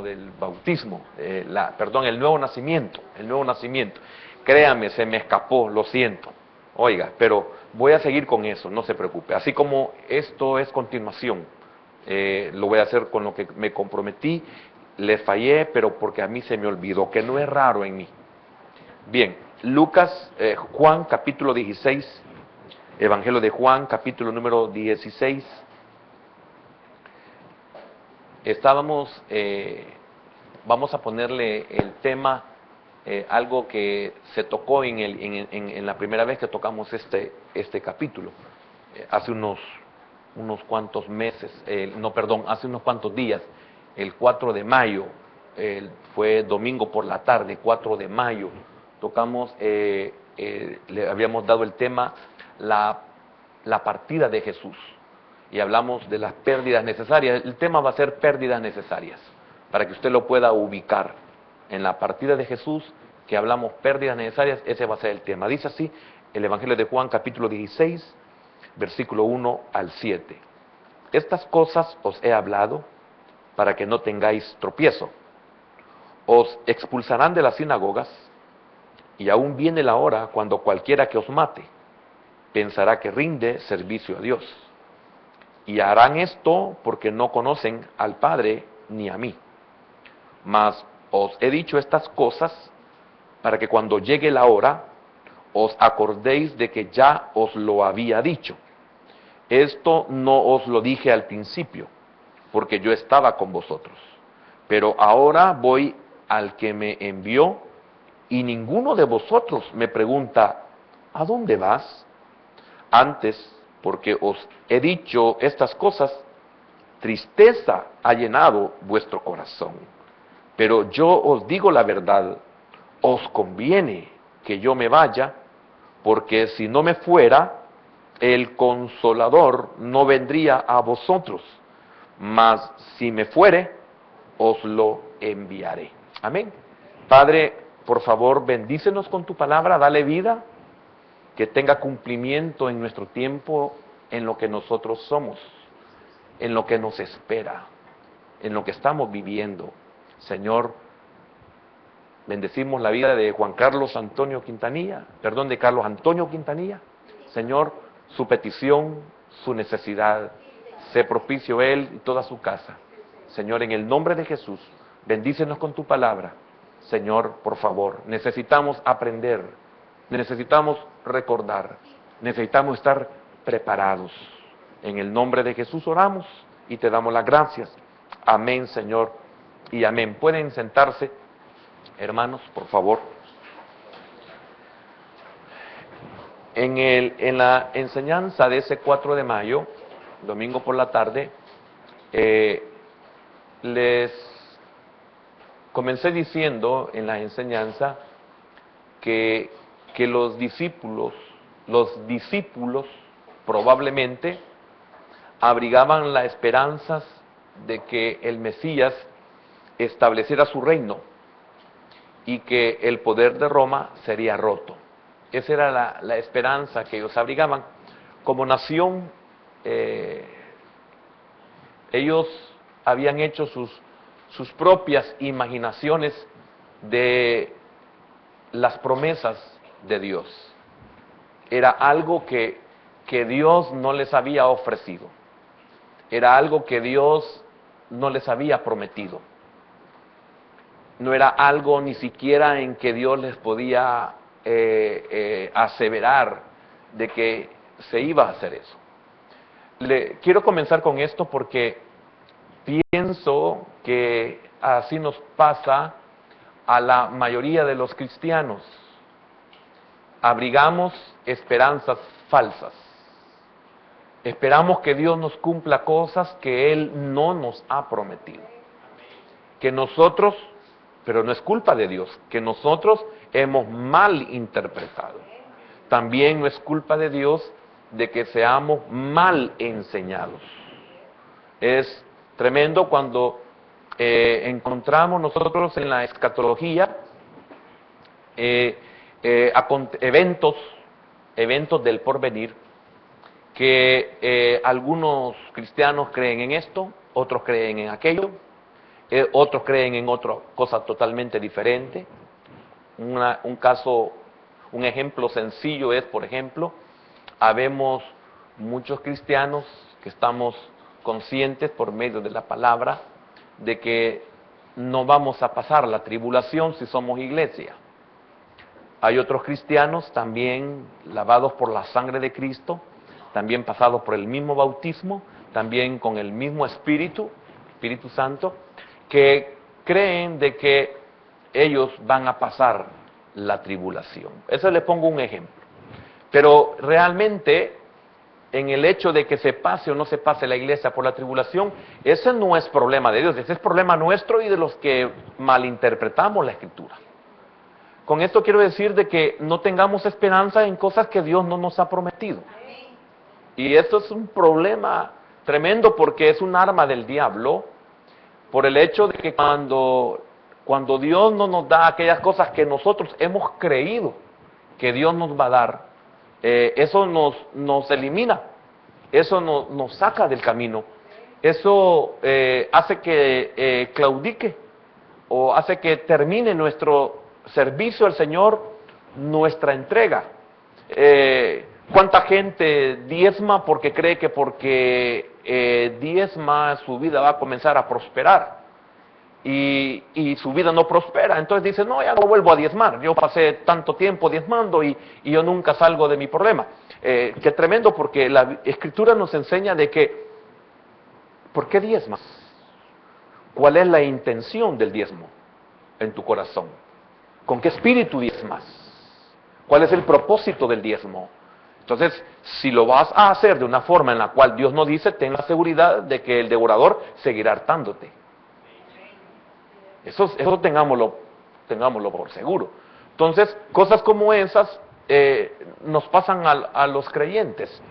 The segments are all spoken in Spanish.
del bautismo, el nuevo nacimiento, Créame, se me escapó, lo siento. Oiga, pero voy a seguir con eso, no se preocupe. Así como esto es continuación, lo voy a hacer con lo que me comprometí, le fallé, pero porque a mí se me olvidó, que no es raro en mí. Bien, Juan capítulo 16, Evangelio de Juan capítulo número 16. Vamos a ponerle el tema, algo que se tocó en la primera vez que tocamos este capítulo, hace unos cuantos meses, hace unos cuantos días, el 4 de mayo, fue domingo por la tarde, 4 de mayo, tocamos, le habíamos dado el tema, la partida de Jesús. Y hablamos de las pérdidas necesarias. El tema va a ser pérdidas necesarias, para que usted lo pueda ubicar. En la partida de Jesús, que hablamos pérdidas necesarias, ese va a ser el tema. Dice así el Evangelio de Juan, capítulo 16, versículo 1 al 7. Estas cosas os he hablado para que no tengáis tropiezo. Os expulsarán de las sinagogas, y aún viene la hora cuando cualquiera que os mate pensará que rinde servicio a Dios. Y harán esto porque no conocen al Padre ni a mí. Mas os he dicho estas cosas para que cuando llegue la hora os acordéis de que ya os lo había dicho. Esto no os lo dije al principio, porque yo estaba con vosotros. Pero ahora voy al que me envió, y ninguno de vosotros me pregunta, ¿a dónde vas? Antes, porque os he dicho estas cosas, tristeza ha llenado vuestro corazón. Pero yo os digo la verdad, os conviene que yo me vaya, porque si no me fuera, el Consolador no vendría a vosotros, mas si me fuere, os lo enviaré. Amén. Padre, por favor, bendícenos con tu palabra, dale vida, que tenga cumplimiento en nuestro tiempo, en lo que nosotros somos, en lo que nos espera, en lo que estamos viviendo. Señor, bendecimos la vida de Carlos Antonio Quintanilla. Señor, su petición, su necesidad, sé propicio él y toda su casa. Señor, en el nombre de Jesús, bendícenos con tu palabra. Señor, por favor, necesitamos aprender, necesitamos recordar, necesitamos estar preparados. En el nombre de Jesús oramos y te damos las gracias. Amén, Señor, y amén. Pueden sentarse, hermanos, por favor. En la enseñanza de ese 4 de mayo, domingo por la tarde, les comencé diciendo en la enseñanza que los discípulos probablemente abrigaban las esperanzas de que el Mesías estableciera su reino y que el poder de Roma sería roto. Esa era la esperanza que ellos abrigaban. Como nación, ellos habían hecho sus propias imaginaciones de las promesas de Dios. Era algo que Dios no les había ofrecido. Era algo que Dios no les había prometido. No era algo ni siquiera en que Dios les podía aseverar de que se iba a hacer eso. Quiero comenzar con esto porque pienso que así nos pasa a la mayoría de los cristianos. Abrigamos esperanzas falsas. Esperamos que Dios nos cumpla cosas que Él no nos ha prometido. Que nosotros, pero no es culpa de Dios, que nosotros hemos mal interpretado. También no es culpa de Dios de que seamos mal enseñados. Es tremendo cuando encontramos nosotros en la escatología eventos del porvenir, que algunos cristianos creen en esto, otros creen en aquello, otros creen en otra cosa totalmente diferente. Un ejemplo sencillo es, por ejemplo, habemos muchos cristianos que estamos conscientes por medio de la palabra de que no vamos a pasar la tribulación si somos iglesia. Hay otros cristianos también lavados por la sangre de Cristo, también pasados por el mismo bautismo, también con el mismo Espíritu Santo, que creen de que ellos van a pasar la tribulación. Eso le pongo un ejemplo. Pero realmente, en el hecho de que se pase o no se pase la iglesia por la tribulación, ese no es problema de Dios, ese es problema nuestro y de los que malinterpretamos la Escritura. Con esto quiero decir de que no tengamos esperanza en cosas que Dios no nos ha prometido. Y esto es un problema tremendo porque es un arma del diablo, por el hecho de que cuando Dios no nos da aquellas cosas que nosotros hemos creído que Dios nos va a dar, eso nos elimina, eso nos saca del camino, eso hace que claudique o hace que termine nuestro servicio al Señor, nuestra entrega. ¿Cuánta gente diezma porque cree que porque diezma su vida va a comenzar a prosperar? Y su vida no prospera, entonces dice, no, ya no vuelvo a diezmar, yo pasé tanto tiempo diezmando y yo nunca salgo de mi problema. Qué tremendo, porque la Escritura nos enseña de que, ¿por qué diezmas? ¿Cuál es la intención del diezmo en tu corazón? ¿Con qué espíritu diezmas? ¿Cuál es el propósito del diezmo? Entonces, si lo vas a hacer de una forma en la cual Dios no dice, ten la seguridad de que el devorador seguirá hartándote. Eso tengámoslo por seguro. Entonces, cosas como esas nos pasan a los creyentes.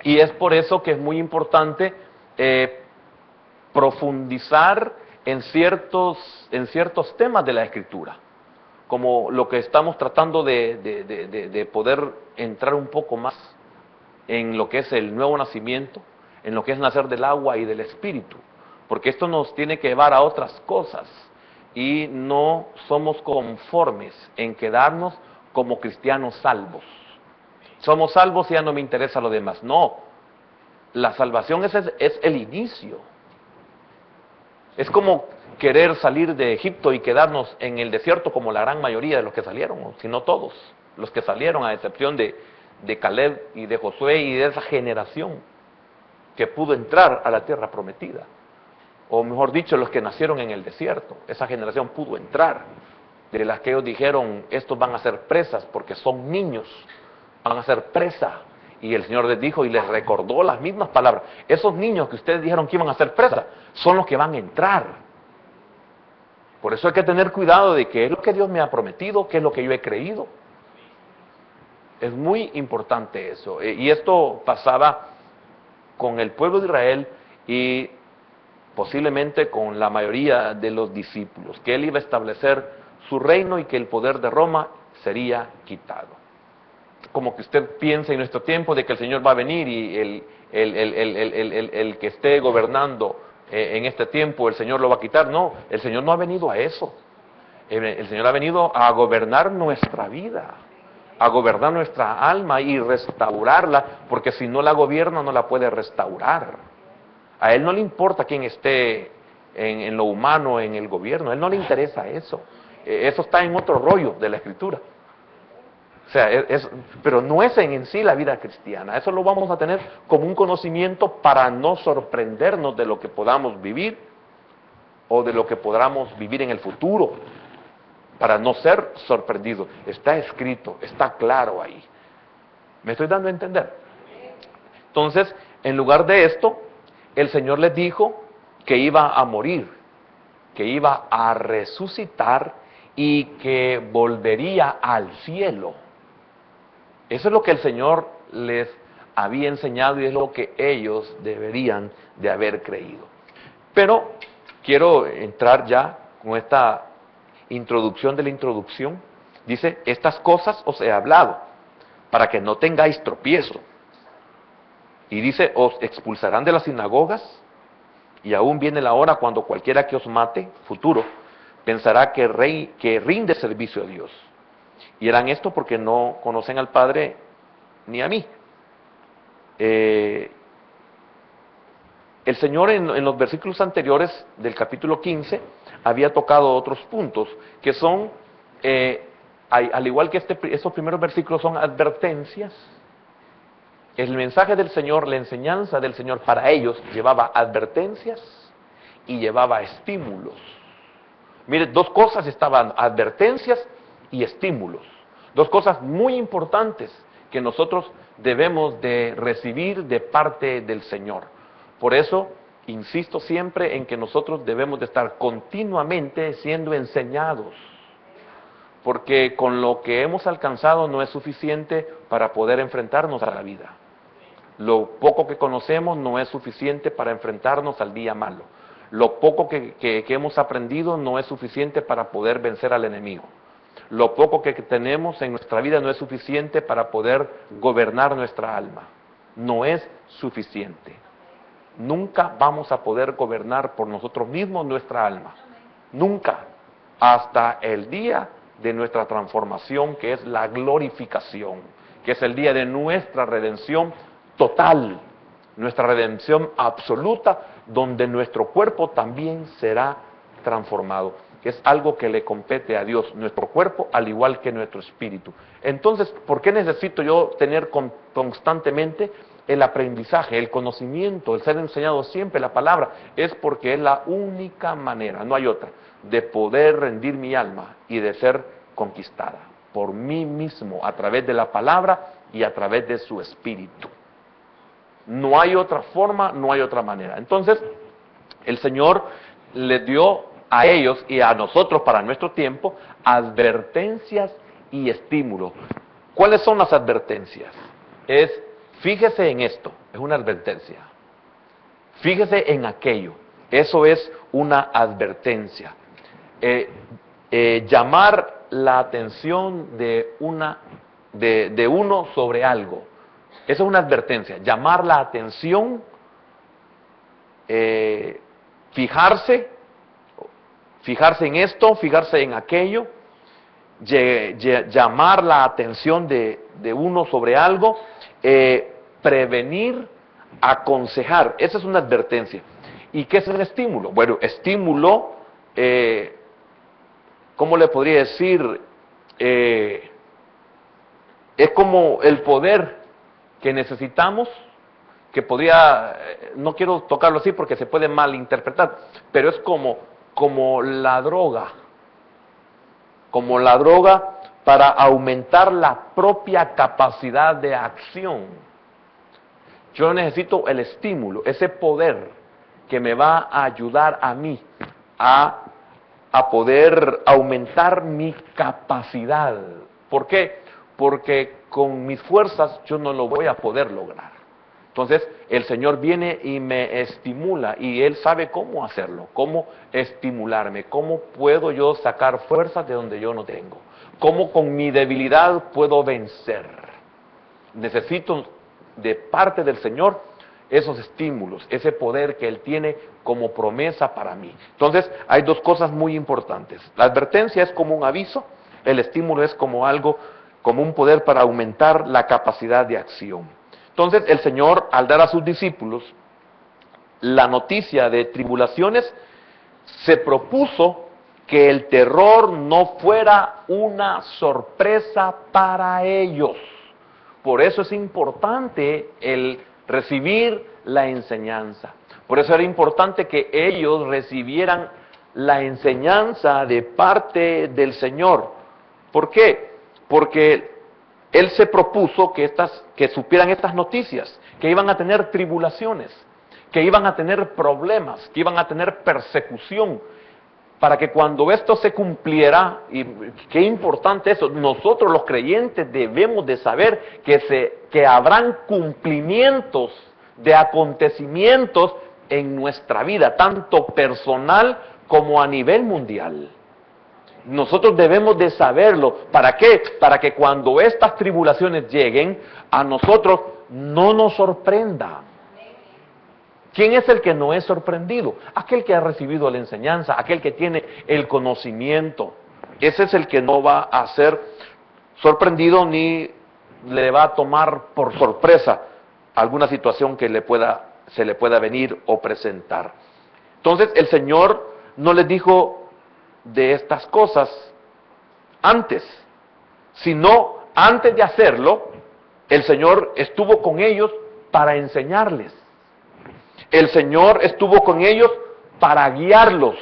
Y es por eso que es muy importante profundizar en ciertos temas de la Escritura, como lo que estamos tratando de poder entrar un poco más en lo que es el nuevo nacimiento, en lo que es nacer del agua y del Espíritu, porque esto nos tiene que llevar a otras cosas y no somos conformes en quedarnos como cristianos salvos. Somos salvos y ya no me interesa lo demás. No, la salvación es el inicio. Es como querer salir de Egipto y quedarnos en el desierto como la gran mayoría de los que salieron, si no todos, los que salieron, a excepción de Caleb y de Josué y de esa generación que pudo entrar a la tierra prometida. O mejor dicho, los que nacieron en el desierto, esa generación pudo entrar, de las que ellos dijeron, estos van a ser presas porque son niños, van a ser presa. Y el Señor les dijo y les recordó las mismas palabras, esos niños que ustedes dijeron que iban a ser presas, son los que van a entrar. Por eso hay que tener cuidado de qué es lo que Dios me ha prometido, qué es lo que yo he creído. Es muy importante eso. Y esto pasaba con el pueblo de Israel y posiblemente con la mayoría de los discípulos, que Él iba a establecer su reino y que el poder de Roma sería quitado. Como que usted piensa en nuestro tiempo de que el Señor va a venir y el que esté gobernando en este tiempo, el Señor lo va a quitar. No, el Señor no ha venido a eso. El Señor ha venido a gobernar nuestra vida, a gobernar nuestra alma y restaurarla, porque si no la gobierna no la puede restaurar. A Él no le importa quién esté en lo humano, en el gobierno, a Él no le interesa eso. Eso está en otro rollo de la Escritura. O sea, pero no es en sí la vida cristiana. Eso lo vamos a tener como un conocimiento para no sorprendernos de lo que podamos vivir o de lo que podamos vivir en el futuro, para no ser sorprendidos. Está escrito, está claro ahí. ¿Me estoy dando a entender? Entonces, en lugar de esto, el Señor les dijo que iba a morir, que iba a resucitar y que volvería al cielo. Eso es lo que el Señor les había enseñado y es lo que ellos deberían de haber creído. Pero quiero entrar ya con esta introducción de la introducción. Dice, estas cosas os he hablado para que no tengáis tropiezo. Y dice, os expulsarán de las sinagogas, Y aún viene la hora cuando cualquiera que os mate, futuro, pensará que rinde servicio a Dios. Y harán esto porque no conocen al Padre ni a mí. El Señor en los versículos anteriores del capítulo 15 había tocado otros puntos que son, al igual que estos primeros versículos son advertencias. El mensaje del Señor, la enseñanza del Señor para ellos llevaba advertencias y llevaba estímulos. Mire, dos cosas estaban, advertencias y estímulos. Dos cosas muy importantes que nosotros debemos de recibir de parte del Señor. Por eso, insisto siempre en que nosotros debemos de estar continuamente siendo enseñados. Porque con lo que hemos alcanzado no es suficiente para poder enfrentarnos a la vida. Lo poco que conocemos no es suficiente para enfrentarnos al día malo. Lo poco que hemos aprendido no es suficiente para poder vencer al enemigo. Lo poco que tenemos en nuestra vida no es suficiente para poder gobernar nuestra alma. No es suficiente. Nunca vamos a poder gobernar por nosotros mismos nuestra alma. Nunca. Hasta el día de nuestra transformación, que es la glorificación, que es el día de nuestra redención total, nuestra redención absoluta, donde nuestro cuerpo también será transformado. Es algo que le compete a Dios, nuestro cuerpo, al igual que nuestro espíritu. Entonces, ¿por qué necesito yo tener constantemente el aprendizaje, el conocimiento, el ser enseñado siempre la palabra? Es porque es la única manera, no hay otra, de poder rendir mi alma y de ser conquistada por mí mismo, a través de la palabra y a través de su espíritu. No hay otra forma, no hay otra manera. Entonces, el Señor les dio a ellos y a nosotros para nuestro tiempo advertencias y estímulos. ¿Cuáles son las advertencias? Fíjese en esto, es una advertencia. Fíjese en aquello, eso es una advertencia. Llamar la atención de uno sobre algo. Esa es una advertencia, llamar la atención, fijarse en esto, fijarse en aquello, llamar la atención de uno sobre algo, prevenir, aconsejar. Esa es una advertencia. ¿Y qué es un estímulo? Bueno, estímulo, ¿cómo le podría decir? Es como el poder que necesitamos, que no quiero tocarlo así porque se puede malinterpretar, pero es como la droga para aumentar la propia capacidad de acción. Yo necesito el estímulo, ese poder que me va a ayudar a mí a poder aumentar mi capacidad. ¿Por qué? Porque con mis fuerzas yo no lo voy a poder lograr. Entonces, el Señor viene y me estimula, y Él sabe cómo hacerlo, cómo estimularme, cómo puedo yo sacar fuerzas de donde yo no tengo, cómo con mi debilidad puedo vencer. Necesito de parte del Señor esos estímulos, ese poder que Él tiene como promesa para mí. Entonces, hay dos cosas muy importantes. La advertencia es como un aviso, el estímulo es como algo, como un poder para aumentar la capacidad de acción. Entonces, el Señor, al dar a sus discípulos la noticia de tribulaciones, se propuso que el terror no fuera una sorpresa para ellos. Por eso es importante el recibir la enseñanza. Por eso era importante que ellos recibieran la enseñanza de parte del Señor. ¿Por qué? Porque Él se propuso que supieran estas noticias, que iban a tener tribulaciones, que iban a tener problemas, que iban a tener persecución, para que cuando esto se cumpliera, y qué importante eso, nosotros los creyentes debemos de saber que habrán cumplimientos de acontecimientos en nuestra vida, tanto personal como a nivel mundial. Nosotros debemos de saberlo. ¿Para qué? Para que cuando estas tribulaciones lleguen, a nosotros no nos sorprenda. ¿Quién es el que no es sorprendido? Aquel que ha recibido la enseñanza, aquel que tiene el conocimiento. Ese es el que no va a ser sorprendido ni le va a tomar por sorpresa alguna situación que se le pueda venir o presentar. Entonces el Señor no les dijo de estas cosas antes, sino antes de hacerlo, el Señor estuvo con ellos para enseñarles. El Señor estuvo con ellos para guiarlos.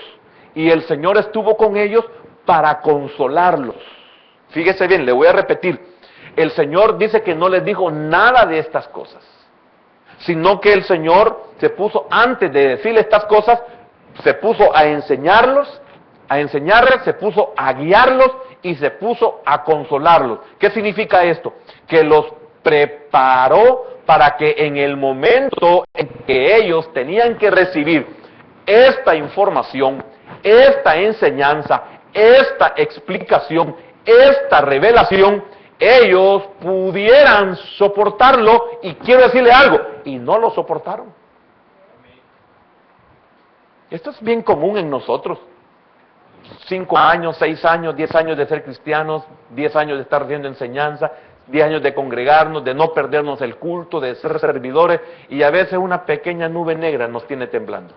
Y el Señor estuvo con ellos para consolarlos. Fíjese bien, le voy a repetir. El Señor dice que no les dijo nada de estas cosas, sino que el Señor se puso, antes de decirle estas cosas, se puso a enseñarles, se puso a guiarlos y se puso a consolarlos. ¿Qué significa esto? Que los preparó para que en el momento en que ellos tenían que recibir esta información, esta enseñanza, esta explicación, esta revelación, ellos pudieran soportarlo. Y quiero decirle algo, y no lo soportaron. Esto es bien común en nosotros. 5 años, 6 años, 10 años de ser cristianos, 10 años de estar haciendo enseñanza, 10 años de congregarnos, de no perdernos el culto, de ser servidores, y a veces una pequeña nube negra nos tiene temblando.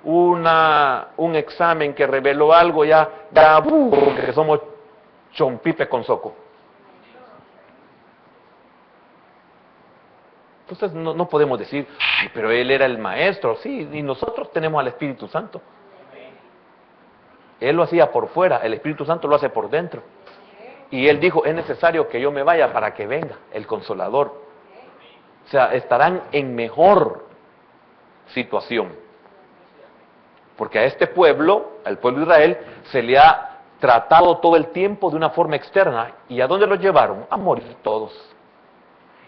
Un examen que reveló algo que somos chompipe con soco. Entonces no podemos decir, ay, pero él era el maestro. Sí, y nosotros tenemos al Espíritu Santo. Él lo hacía por fuera, el Espíritu Santo lo hace por dentro. Y él dijo, es necesario que yo me vaya para que venga el Consolador. O sea, estarán en mejor situación. Porque a este pueblo, al pueblo de Israel, se le ha tratado todo el tiempo de una forma externa. ¿Y a dónde los llevaron? A morir todos.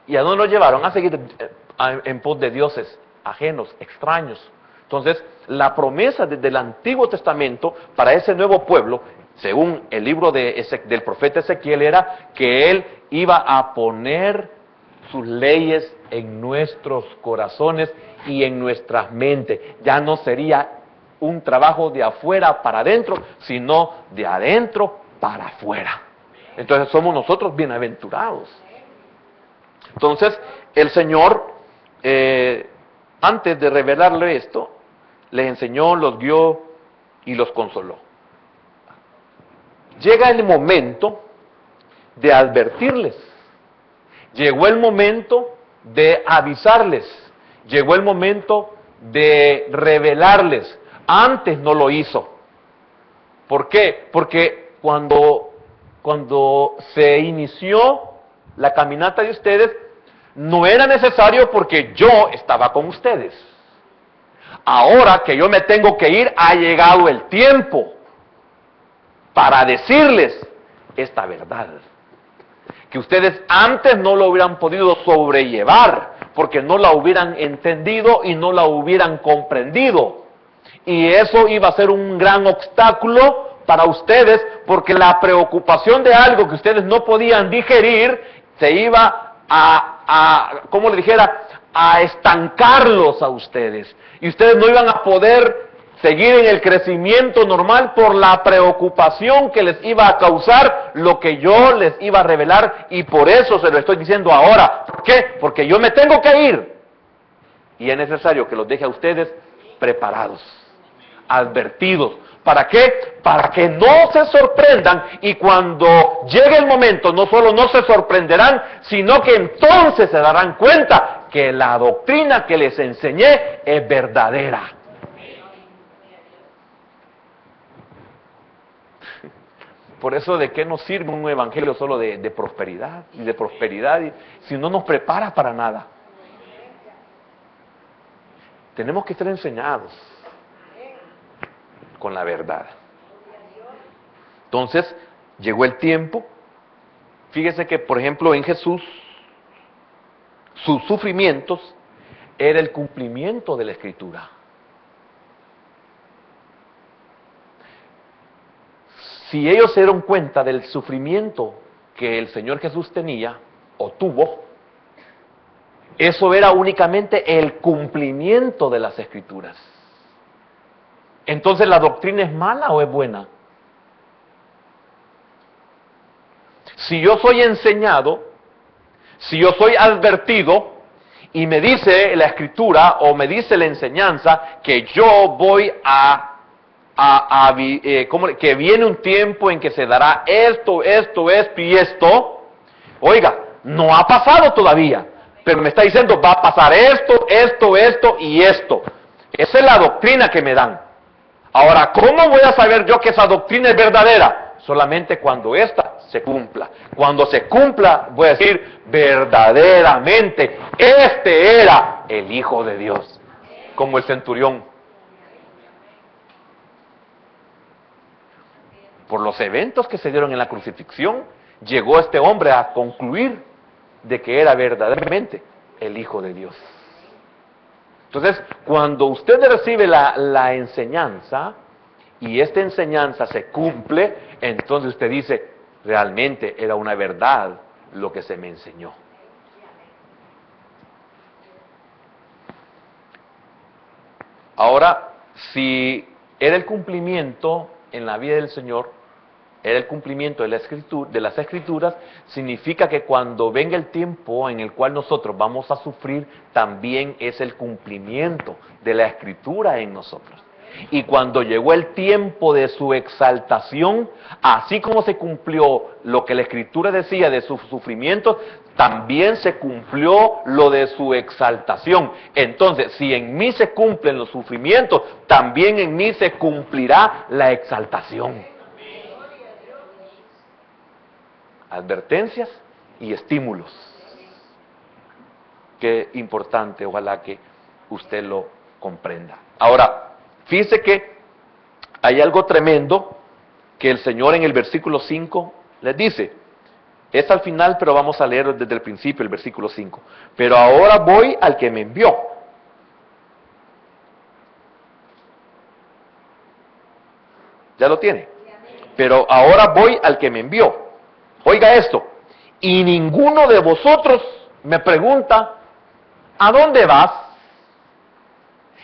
¿Y a dónde los llevaron? A seguir en pos de dioses ajenos, extraños. Entonces, la promesa desde el Antiguo Testamento para ese nuevo pueblo, según el libro del profeta Ezequiel, era que él iba a poner sus leyes en nuestros corazones y en nuestras mentes. Ya no sería un trabajo de afuera para adentro, sino de adentro para afuera. Entonces somos nosotros bienaventurados. Entonces el Señor, antes de revelarle esto, les enseñó, los guió y los consoló. Llega el momento de advertirles. Llegó el momento de avisarles. Llegó el momento de revelarles. Antes no lo hizo. ¿Por qué? Porque cuando se inició la caminata de ustedes, no era necesario porque yo estaba con ustedes. Ahora que yo me tengo que ir, ha llegado el tiempo para decirles esta verdad. Que ustedes antes no lo hubieran podido sobrellevar, porque no la hubieran entendido y no la hubieran comprendido. Y eso iba a ser un gran obstáculo para ustedes, porque la preocupación de algo que ustedes no podían digerir, se iba como le dijera, a estancarlos a ustedes. Y ustedes no iban a poder seguir en el crecimiento normal por la preocupación que les iba a causar lo que yo les iba a revelar, y por eso se lo estoy diciendo ahora. ¿Por qué? Porque yo me tengo que ir. Y es necesario que los deje a ustedes preparados, advertidos. ¿Para qué? Para que no se sorprendan, y cuando llegue el momento no solo no se sorprenderán, sino que entonces se darán cuenta que la doctrina que les enseñé es verdadera. Por eso, ¿de qué nos sirve un evangelio solo de prosperidad y de prosperidad si no nos prepara para nada? Tenemos que estar enseñados con la verdad. Entonces, llegó el tiempo. Fíjese que, por ejemplo, en Jesús, sus sufrimientos era el cumplimiento de la Escritura. Si ellos se dieron cuenta del sufrimiento que el Señor Jesús tenía o tuvo, Eso era únicamente el cumplimiento de las Escrituras. Entonces, ¿la doctrina es mala o es buena? Si yo soy enseñado, si yo soy advertido, y me dice la Escritura o me dice la enseñanza que yo voy que viene un tiempo en que se dará esto y esto, oiga, no ha pasado todavía, pero me está diciendo va a pasar esto y esto. Esa es la doctrina que me dan. Ahora, ¿cómo voy a saber yo que esa doctrina es verdadera? Solamente cuando ésta se cumpla. Cuando se cumpla, voy a decir, verdaderamente, este era el Hijo de Dios. Como el centurión. Por los eventos que se dieron en la crucifixión, llegó este hombre a concluir de que era verdaderamente el Hijo de Dios. Entonces, cuando usted recibe la enseñanza, y esta enseñanza se cumple, entonces usted dice, realmente era una verdad lo que se me enseñó. Ahora, si era el cumplimiento en la vida del Señor, era el cumplimiento de las Escrituras, significa que cuando venga el tiempo en el cual nosotros vamos a sufrir, también es el cumplimiento de la Escritura en nosotros. Y cuando llegó el tiempo de su exaltación, así como se cumplió lo que la Escritura decía de sus sufrimientos, también se cumplió lo de su exaltación. Entonces, si en mí se cumplen los sufrimientos, también en mí se cumplirá la exaltación. Advertencias y estímulos. Qué importante, ojalá que usted lo comprenda. Ahora, fíjese que hay algo tremendo que el Señor en el versículo 5 les dice. Es al final, pero vamos a leer desde el principio el versículo 5. Pero ahora voy al que me envió. ¿Ya lo tiene? Pero ahora voy al que me envió. Oiga esto. Y ninguno de vosotros me pregunta, ¿a dónde vas?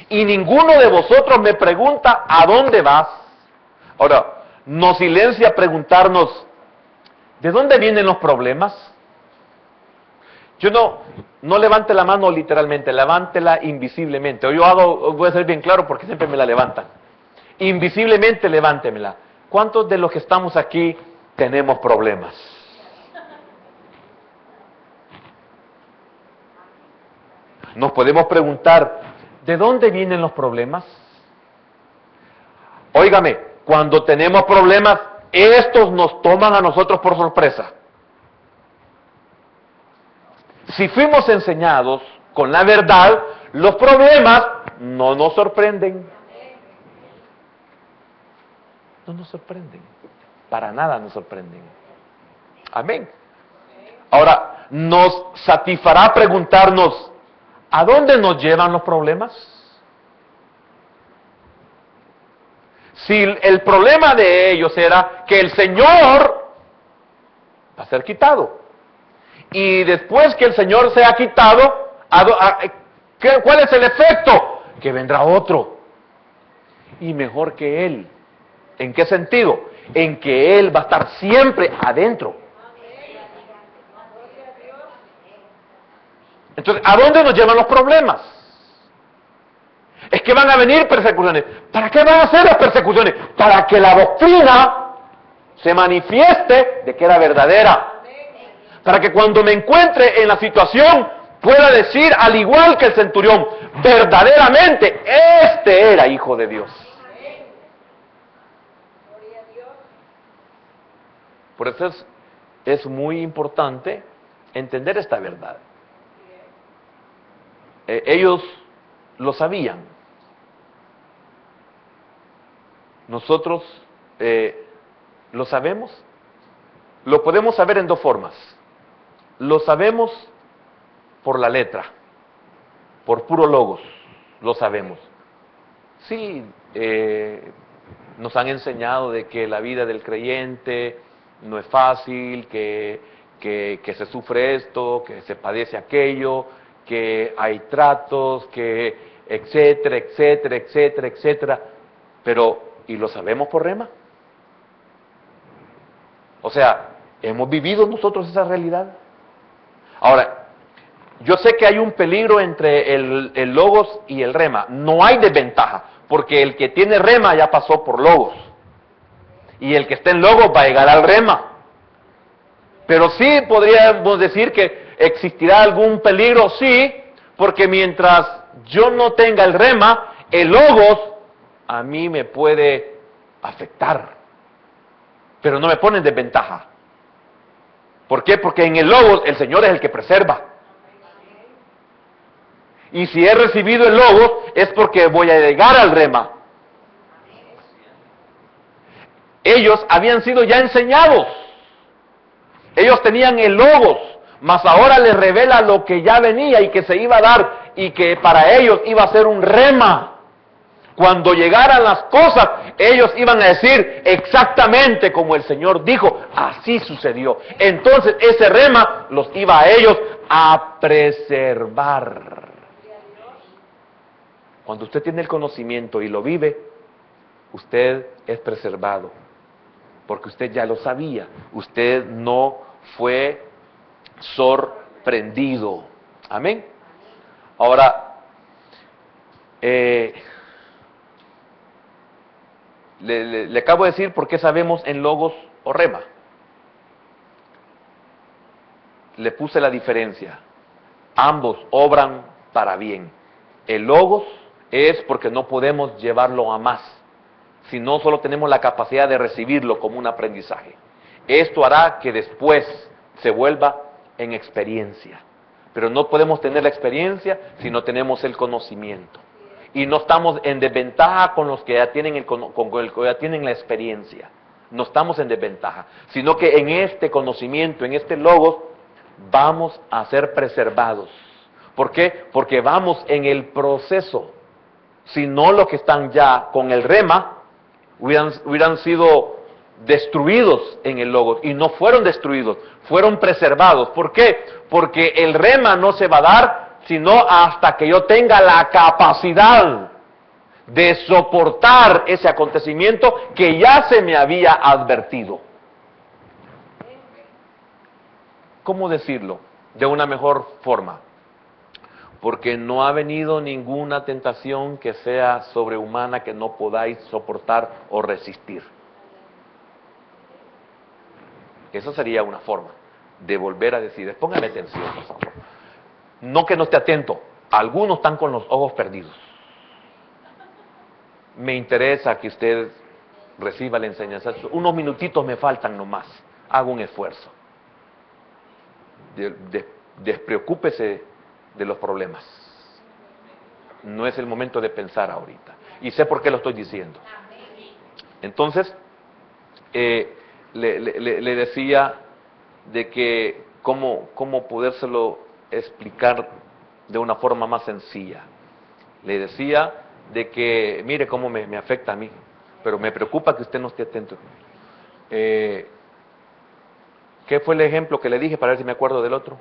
Y ninguno de vosotros me pregunta, ¿a dónde vas? Ahora, nos silencia preguntarnos, ¿de dónde vienen los problemas? Yo no levante la mano literalmente, levántela invisiblemente. Voy a ser bien claro porque siempre me la levantan. Invisiblemente levántemela. ¿Cuántos de los que estamos aquí tenemos problemas? Nos podemos preguntar, ¿de dónde vienen los problemas? Óigame, cuando tenemos problemas, estos nos toman a nosotros por sorpresa. Si fuimos enseñados con la verdad, los problemas no nos sorprenden. No nos sorprenden. Para nada nos sorprenden. Amén. Ahora, nos satisfará preguntarnos, ¿a dónde nos llevan los problemas? Si el problema de ellos era que el Señor va a ser quitado. Y después que el Señor sea quitado, ¿cuál es el efecto? Que vendrá otro. Y mejor que Él. ¿En qué sentido? En que Él va a estar siempre adentro. Entonces, ¿a dónde nos llevan los problemas? Es que van a venir persecuciones. ¿Para qué van a ser las persecuciones? Para que la doctrina se manifieste de que era verdadera. Para que cuando me encuentre en la situación pueda decir, al igual que el centurión, verdaderamente este era Hijo de Dios. Por eso es muy importante entender esta verdad. Ellos lo sabían. Nosotros lo sabemos. Lo podemos saber en dos formas. Lo sabemos por la letra, por puro logos, lo sabemos. Sí, nos han enseñado de que la vida del creyente no es fácil, que se sufre esto, que se padece aquello, que hay tratos, que etcétera, etcétera, etcétera, etcétera. Pero, ¿y lo sabemos por rema? O sea, ¿hemos vivido nosotros esa realidad? Ahora, yo sé que hay un peligro entre el logos y el rema. No hay desventaja, porque el que tiene rema ya pasó por logos. Y el que está en logos va a llegar al rema. Pero sí podríamos decir que existirá algún peligro, sí, porque mientras yo no tenga el rema, el logos a mí me puede afectar. Pero no me pone en desventaja. ¿Por qué? Porque en el logos el Señor es el que preserva. Y si he recibido el logos es porque voy a llegar al rema. Ellos habían sido ya enseñados. Ellos tenían el logos, mas ahora les revela lo que ya venía y que se iba a dar y que para ellos iba a ser un rema. Cuando llegaran las cosas, ellos iban a decir exactamente como el Señor dijo, así sucedió. Entonces ese rema los iba a ellos a preservar. Cuando usted tiene el conocimiento y lo vive, usted es preservado. Porque usted ya lo sabía. Usted no fue sorprendido. Amén. Ahora, le acabo de decir por qué sabemos en logos o rema. Le puse la diferencia. Ambos obran para bien. El logos es porque no podemos llevarlo a más, sino solo tenemos la capacidad de recibirlo como un aprendizaje. Esto hará que después se vuelva en experiencia. Pero no podemos tener la experiencia si no tenemos el conocimiento. Y no estamos en desventaja con los que ya tienen, con el que ya tienen la experiencia. No estamos en desventaja, sino que en este conocimiento, en este logos, vamos a ser preservados. ¿Por qué? Porque vamos en el proceso. Si no, los que están ya con el rema hubieran sido destruidos en el logos, y no fueron destruidos, fueron preservados. ¿Por qué? Porque el rema no se va a dar sino hasta que yo tenga la capacidad de soportar ese acontecimiento que ya se me había advertido. ¿Cómo decirlo de una mejor forma? Porque no ha venido ninguna tentación que sea sobrehumana que no podáis soportar o resistir. Esa sería una forma de volver a decir, póngame atención, por favor. No que no esté atento, algunos están con los ojos perdidos. Me interesa que usted reciba la enseñanza. Unos minutitos me faltan nomás, hago un esfuerzo. Despreocúpese de los problemas. No es el momento de pensar ahorita. Y sé por qué lo estoy diciendo. Entonces, le decía de que cómo podérselo explicar de una forma más sencilla. Le decía de que, mire cómo me afecta a mí, pero me preocupa que usted no esté atento. ¿Qué fue el ejemplo que le dije para ver si me acuerdo del otro?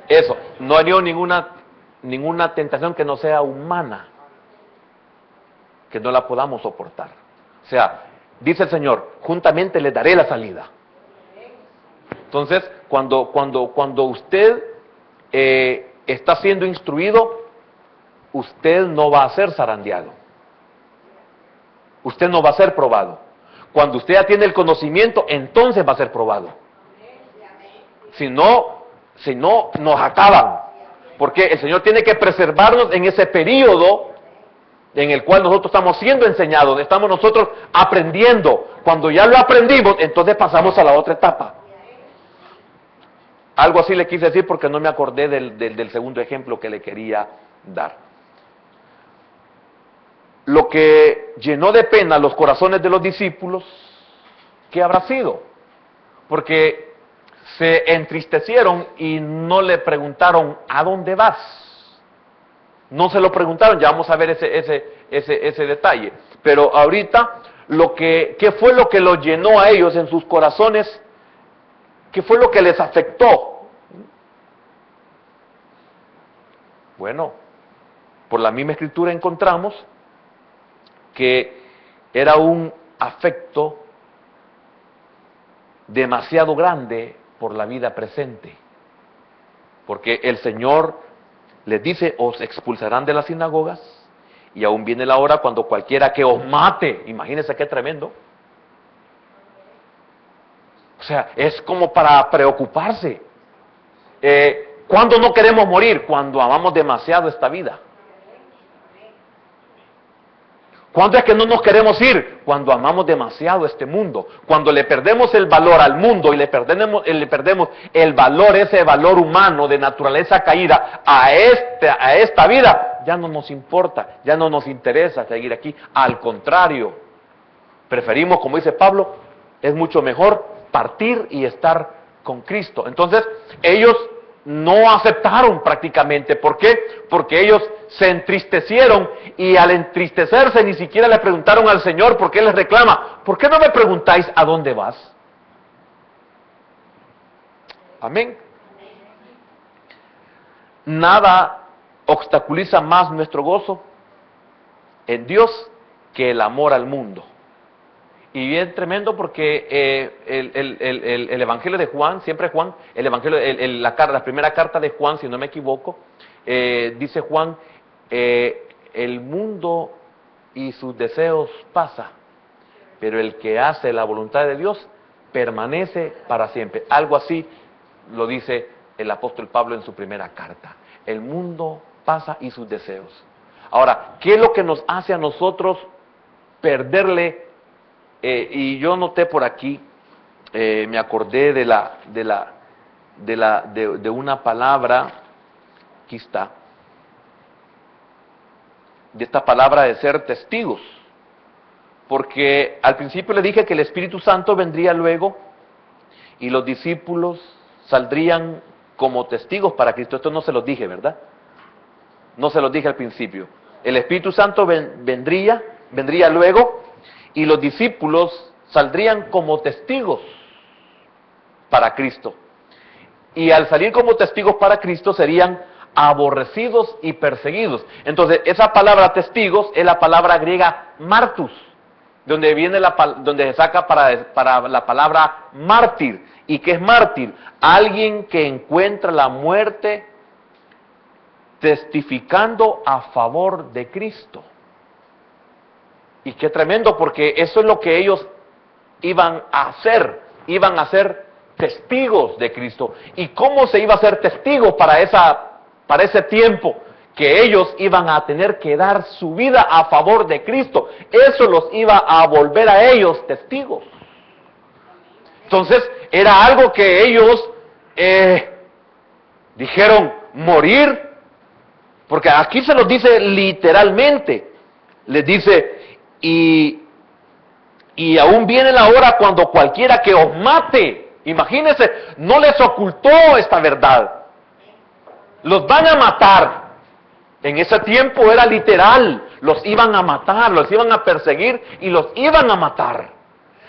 Eso, no ha habido ninguna tentación que no sea humana, que no la podamos soportar. O sea, dice el Señor, juntamente les daré la salida. Entonces, cuando usted está siendo instruido, usted no va a ser zarandeado. Usted no va a ser probado. Cuando usted ya tiene el conocimiento, entonces va a ser probado. Si no, nos acaban. Porque el Señor tiene que preservarnos en ese periodo en el cual nosotros estamos siendo enseñados, estamos nosotros aprendiendo. Cuando ya lo aprendimos, entonces pasamos a la otra etapa. Algo así le quise decir porque no me acordé del segundo ejemplo que le quería dar. Lo que llenó de pena los corazones de los discípulos, ¿qué habrá sido? Porque se entristecieron y no le preguntaron, ¿a dónde vas? No se lo preguntaron, ya vamos a ver ese detalle. Pero ahorita, ¿qué fue lo que los llenó a ellos en sus corazones? ¿Qué fue lo que les afectó? Bueno, por la misma escritura encontramos que era un afecto demasiado grande por la vida presente. Porque el Señor les dice, os expulsarán de las sinagogas, y aún viene la hora cuando cualquiera que os mate, imagínense qué tremendo. O sea, es como para preocuparse. ¿Cuándo no queremos morir? Cuando amamos demasiado esta vida. ¿Cuándo es que no nos queremos ir? Cuando amamos demasiado este mundo. Cuando le perdemos el valor al mundo y le perdemos el valor, ese valor humano de naturaleza caída a esta vida, ya no nos importa, ya no nos interesa seguir aquí. Al contrario, preferimos, como dice Pablo, es mucho mejor partir y estar con Cristo. Entonces, ellos no aceptaron prácticamente. ¿Por qué? Porque ellos se entristecieron, y al entristecerse ni siquiera le preguntaron al Señor, porque Él les reclama, ¿por qué no me preguntáis a dónde vas? Amén. Nada obstaculiza más nuestro gozo en Dios que el amor al mundo. Y bien tremendo, porque el Evangelio de Juan, siempre Juan, el Evangelio, la primera carta de Juan, si no me equivoco, dice Juan, el mundo y sus deseos pasa, pero el que hace la voluntad de Dios permanece para siempre. Algo así lo dice el apóstol Pablo en su primera carta. El mundo pasa y sus deseos. Ahora, ¿qué es lo que nos hace a nosotros perderle? Y yo noté por aquí, me acordé de una palabra, aquí está, de esta palabra de ser testigos. Porque al principio le dije que el Espíritu Santo vendría luego y los discípulos saldrían como testigos para Cristo. Esto no se los dije, ¿verdad? No se los dije al principio. El Espíritu Santo vendría luego, y los discípulos saldrían como testigos para Cristo. Y al salir como testigos para Cristo serían aborrecidos y perseguidos. Entonces, esa palabra testigos es la palabra griega martus, donde se saca para la palabra mártir. ¿Y qué es mártir? Alguien que encuentra la muerte testificando a favor de Cristo. Y qué tremendo, porque eso es lo que ellos iban a ser testigos de Cristo. ¿Y cómo se iba a ser testigos para ese tiempo? Que ellos iban a tener que dar su vida a favor de Cristo. Eso los iba a volver a ellos testigos. Entonces, era algo que ellos dijeron, morir, porque aquí se los dice literalmente. Les dice, y aún viene la hora cuando cualquiera que os mate, imagínense, no les ocultó esta verdad. Los van a matar. En ese tiempo era literal, los iban a matar, los iban a perseguir y los iban a matar.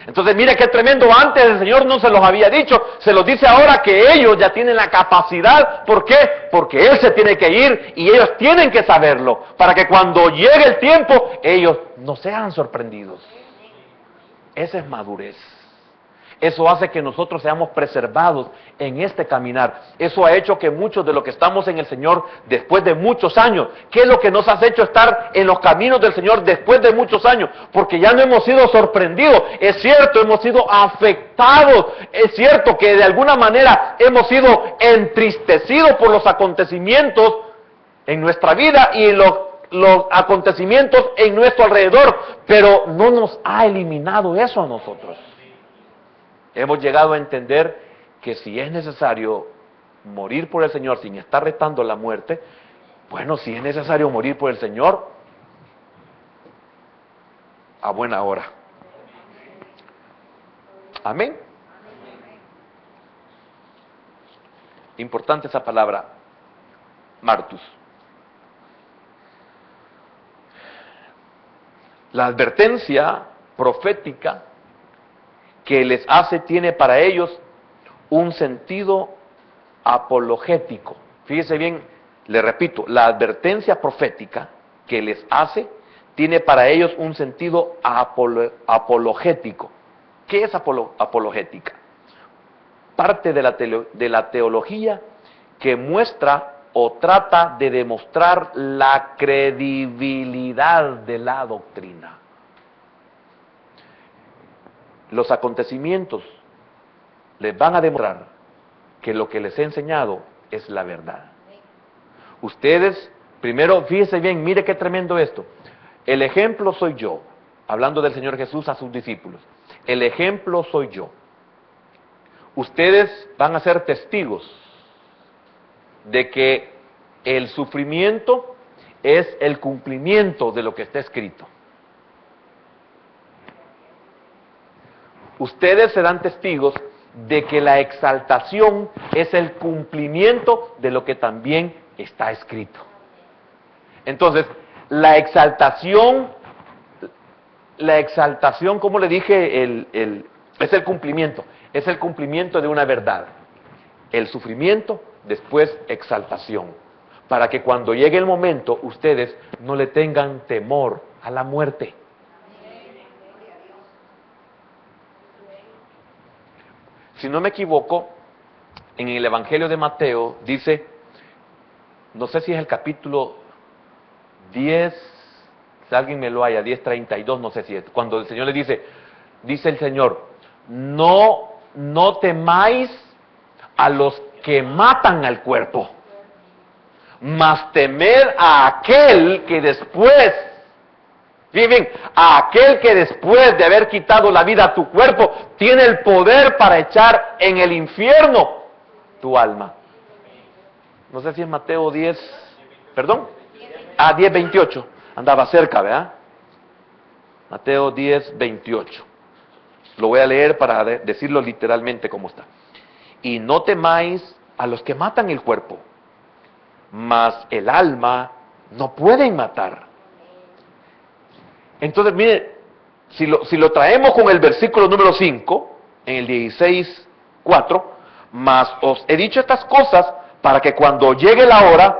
Entonces mire qué tremendo, antes el Señor no se los había dicho, se los dice ahora que ellos ya tienen la capacidad. ¿Por qué? Porque Él se tiene que ir y ellos tienen que saberlo, para que cuando llegue el tiempo ellos no sean sorprendidos. Esa es madurez. Eso hace que nosotros seamos preservados en este caminar. Eso ha hecho que muchos de los que estamos en el Señor después de muchos años, ¿qué es lo que nos ha hecho estar en los caminos del Señor después de muchos años? Porque ya no hemos sido sorprendidos. Es cierto, hemos sido afectados. Es cierto que de alguna manera hemos sido entristecidos por los acontecimientos en nuestra vida y en los acontecimientos en nuestro alrededor, pero no nos ha eliminado eso a nosotros. Hemos llegado a entender que si es necesario morir por el Señor sin estar retando la muerte, bueno, si es necesario morir por el Señor, a buena hora. Amén. Importante esa palabra, martus. La advertencia profética que les hace tiene para ellos un sentido apologético. Fíjese bien, le repito, la advertencia profética que les hace tiene para ellos un sentido apologético. ¿Qué es apologética? Parte de la teología que muestra o trata de demostrar la credibilidad de la doctrina. Los acontecimientos les van a demostrar que lo que les he enseñado es la verdad. Ustedes, primero, fíjense bien, mire qué tremendo esto. El ejemplo soy yo, hablando del Señor Jesús a sus discípulos. El ejemplo soy yo. Ustedes van a ser testigos de que el sufrimiento es el cumplimiento de lo que está escrito. Ustedes serán testigos de que la exaltación es el cumplimiento de lo que también está escrito. Entonces, la exaltación, como le dije, es el cumplimiento de una verdad. El sufrimiento, después exaltación, para que cuando llegue el momento, ustedes no le tengan temor a la muerte. Si no me equivoco, en el Evangelio de Mateo dice, no sé si es el capítulo 10, si alguien me lo haya, 10:32, no sé si es, cuando el Señor le dice el Señor, no temáis a los que matan al cuerpo, mas temed a aquel que después, bien, a aquel que después de haber quitado la vida a tu cuerpo, tiene el poder para echar en el infierno tu alma. No sé si es Mateo 10, perdón, 10:28, andaba cerca, ¿verdad? Mateo 10:28. Lo voy a leer para decirlo literalmente como está. Y no temáis a los que matan el cuerpo, mas el alma no pueden matar. Entonces, mire, si lo traemos con el versículo número 5, en el 16:4, mas os he dicho estas cosas para que cuando llegue la hora,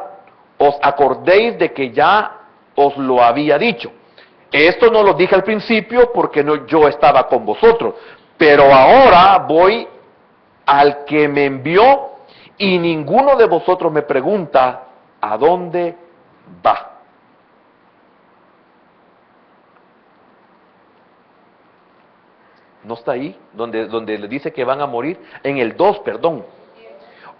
os acordéis de que ya os lo había dicho. Esto no lo dije al principio porque yo estaba con vosotros, pero ahora voy al que me envió y ninguno de vosotros me pregunta ¿a dónde va? ¿No está ahí? Donde le dice que van a morir. En el 2, perdón.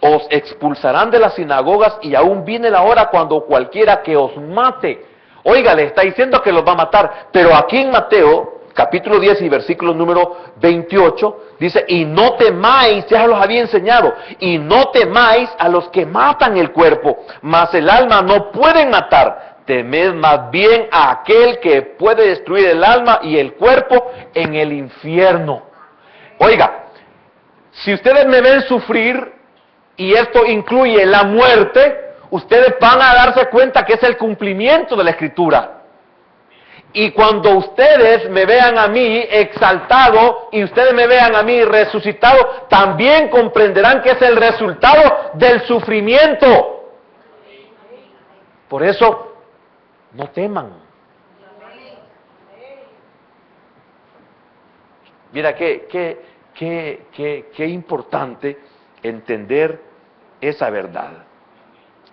Os expulsarán de las sinagogas y aún viene la hora cuando cualquiera que os mate. Oiga, le está diciendo que los va a matar. Pero aquí en Mateo, capítulo 10 y versículo número 28, dice, y no temáis, ya los había enseñado, y no temáis a los que matan el cuerpo, mas el alma no pueden matar. Temed más bien a aquel que puede destruir el alma y el cuerpo en el infierno. Oiga, si ustedes me ven sufrir, y esto incluye la muerte, ustedes van a darse cuenta que es el cumplimiento de la Escritura. Y cuando ustedes me vean a mí exaltado y ustedes me vean a mí resucitado, también comprenderán que es el resultado del sufrimiento. Por eso, no teman. Mira qué importante entender esa verdad.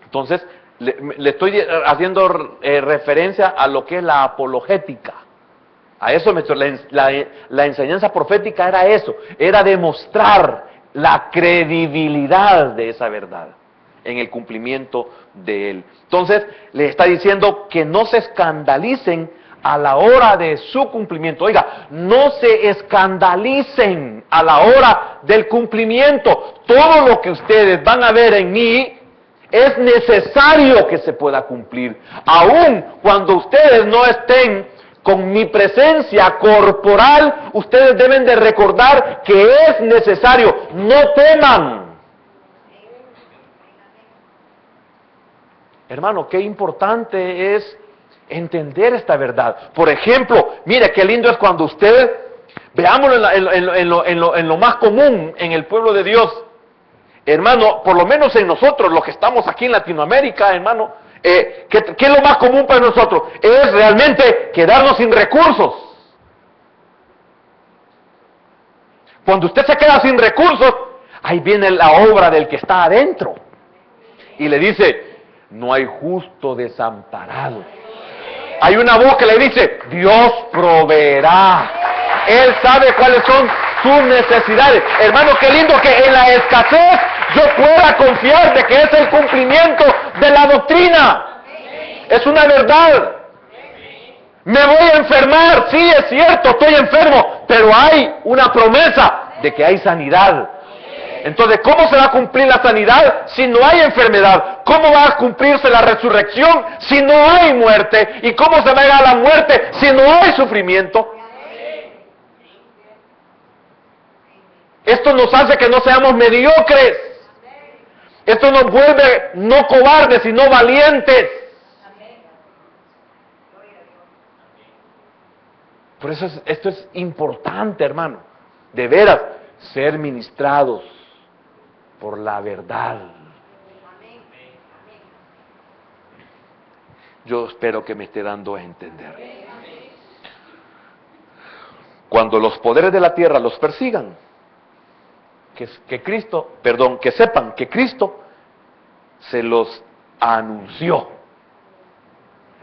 Entonces, le estoy haciendo referencia a lo que es la apologética. A eso la enseñanza profética era eso, era demostrar la credibilidad de esa verdad en el cumplimiento de él. Entonces, le está diciendo que no se escandalicen a la hora de su cumplimiento. Oiga, no se escandalicen a la hora del cumplimiento. Todo lo que ustedes van a ver en mí es necesario que se pueda cumplir. Aun cuando ustedes no estén con mi presencia corporal, ustedes deben de recordar que es necesario. No teman. Hermano, qué importante es entender esta verdad. Por ejemplo, mire qué lindo es cuando usted, veámoslo en lo más común en el pueblo de Dios, Hermano, por lo menos en nosotros, los que estamos aquí en Latinoamérica, hermano, ¿qué es lo más común para nosotros? Es realmente quedarnos sin recursos. Cuando usted se queda sin recursos, ahí viene la obra del que está adentro. Y le dice, no hay justo desamparado. Hay una voz que le dice, Dios proveerá. Él sabe cuáles son sus necesidades. Hermano, qué lindo que en la escasez yo pueda confiar de que es el cumplimiento de la doctrina. Es una verdad. Me voy a enfermar, sí es cierto, estoy enfermo, pero hay una promesa de que hay sanidad. Entonces, ¿cómo se va a cumplir la sanidad si no hay enfermedad? ¿Cómo va a cumplirse la resurrección si no hay muerte? ¿Y cómo se va a llegar a la muerte si no hay sufrimiento? Esto nos hace que no seamos mediocres. Esto nos vuelve no cobardes, sino valientes. Por eso esto es importante, hermano. De veras, ser ministrados por la verdad. Yo espero que me esté dando a entender. Cuando los poderes de la tierra los persigan, que sepan que Cristo se los anunció.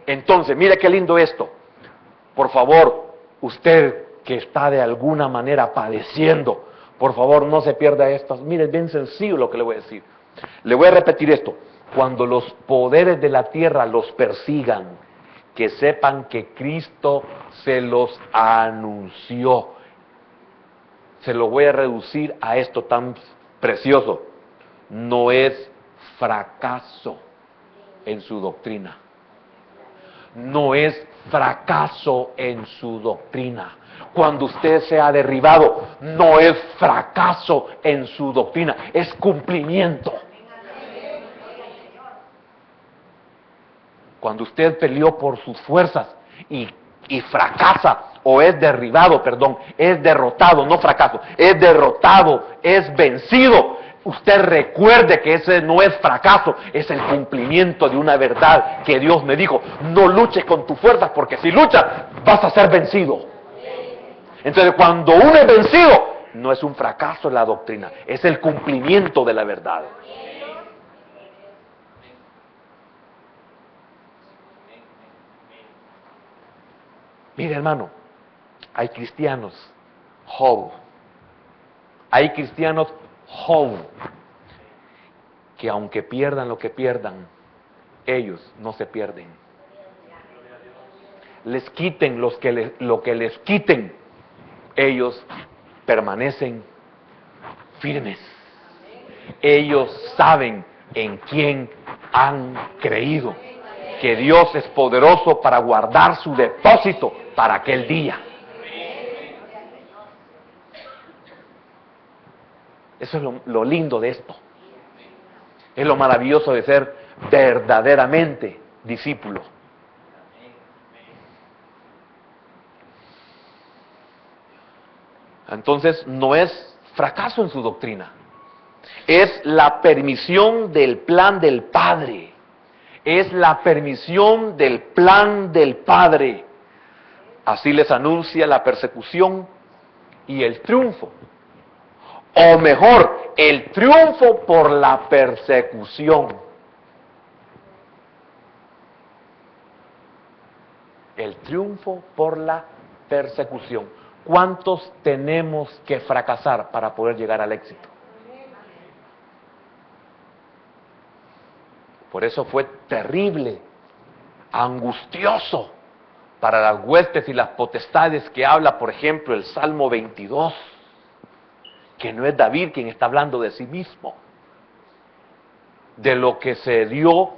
Entonces, mire qué lindo esto. Por favor, usted que está de alguna manera padeciendo, por favor no se pierda esto. Mire, es bien sencillo lo que le voy a decir. Le voy a repetir esto. Cuando los poderes de la tierra los persigan, que sepan que Cristo se los anunció. Se lo voy a reducir a esto tan precioso. No es fracaso en su doctrina. No es fracaso en su doctrina. Cuando usted sea derribado, no es fracaso en su doctrina, es cumplimiento. Cuando usted peleó por sus fuerzas y fracasa, o es derribado, es derrotado, no fracaso, es derrotado, es vencido, usted recuerde que ese no es fracaso, es el cumplimiento de una verdad que Dios me dijo. No luches con tus fuerzas, porque si luchas vas a ser vencido. Entonces, cuando uno es vencido, no es un fracaso en la doctrina, es el cumplimiento de la verdad. Mire, hermano, hay cristianos Job, que aunque pierdan lo que pierdan, ellos no se pierden. Les quiten lo que les quiten, ellos permanecen firmes. Ellos saben en quién han creído, que Dios es poderoso para guardar su depósito para aquel día. Eso es lo lindo de esto. Es lo maravilloso de ser verdaderamente discípulo. Entonces, no es fracaso en su doctrina. Es la permisión del plan del Padre. Es la permisión del plan del Padre. Así les anuncia la persecución y el triunfo. O mejor, el triunfo por la persecución. El triunfo por la persecución. ¿Cuántos tenemos que fracasar para poder llegar al éxito? Por eso fue terrible, angustioso para las huestes y las potestades que habla, por ejemplo, el Salmo 22, que no es David quien está hablando de sí mismo, de lo que se dio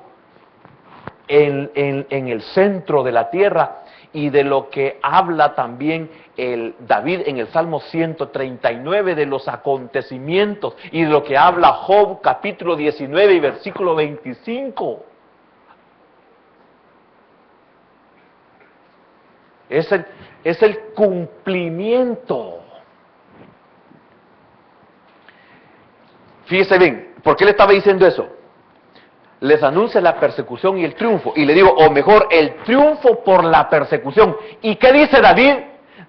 en el centro de la tierra, y de lo que habla también el David en el Salmo 139, de los acontecimientos, y de lo que habla Job capítulo 19 y versículo 25. Es el cumplimiento. Fíjese bien, ¿Por qué le estaba diciendo eso? Les anuncia la persecución y el triunfo. Y le digo, o mejor, el triunfo por la persecución. ¿Y qué dice David?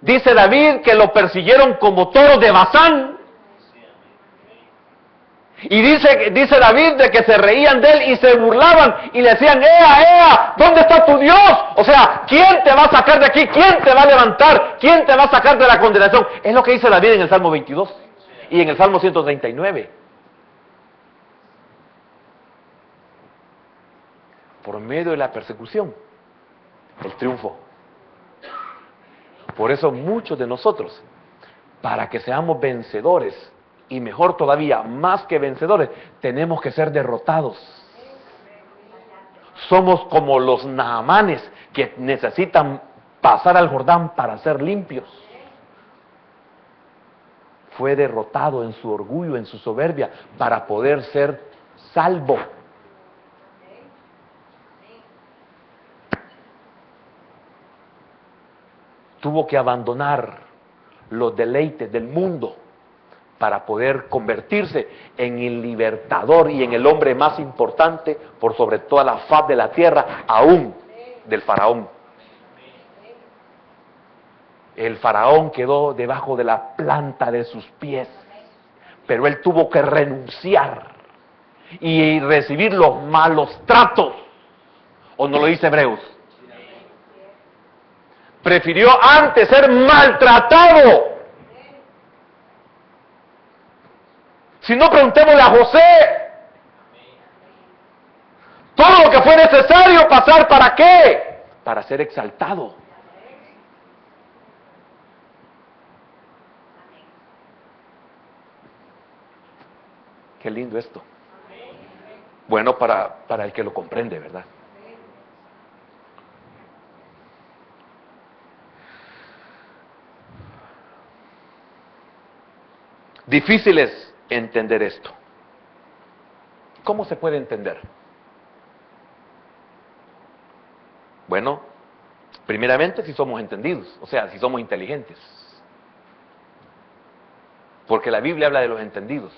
Dice David que lo persiguieron como toros de Bazán. Y dice David de que se reían de él y se burlaban y le decían, ¡Ea, Ea! ¿Dónde está tu Dios? O sea, ¿quién te va a sacar de aquí? ¿Quién te va a levantar? ¿Quién te va a sacar de la condenación? Es lo que dice David en el Salmo 22 y en el Salmo 139. Por medio de la persecución, el triunfo. Por eso muchos de nosotros, para que seamos vencedores, y mejor todavía, más que vencedores, tenemos que ser derrotados. Somos como los Naamanes que necesitan pasar al Jordán para ser limpios. Fue derrotado en su orgullo, en su soberbia, para poder ser salvo. Tuvo que abandonar los deleites del mundo para poder convertirse en el libertador y en el hombre más importante por sobre toda la faz de la tierra, aún del faraón. El faraón quedó debajo de la planta de sus pies, pero él tuvo que renunciar y recibir los malos tratos. ¿O no lo dice Hebreos? Prefirió antes ser maltratado. Si no, preguntémosle a José. Todo lo que fue necesario pasar, ¿para qué? Para ser exaltado. Qué lindo esto. Bueno, para el que lo comprende, ¿verdad? Difícil es entender esto. ¿Cómo se puede entender? Bueno, primeramente si somos entendidos, o sea, si somos inteligentes. Porque la Biblia habla de los entendidos.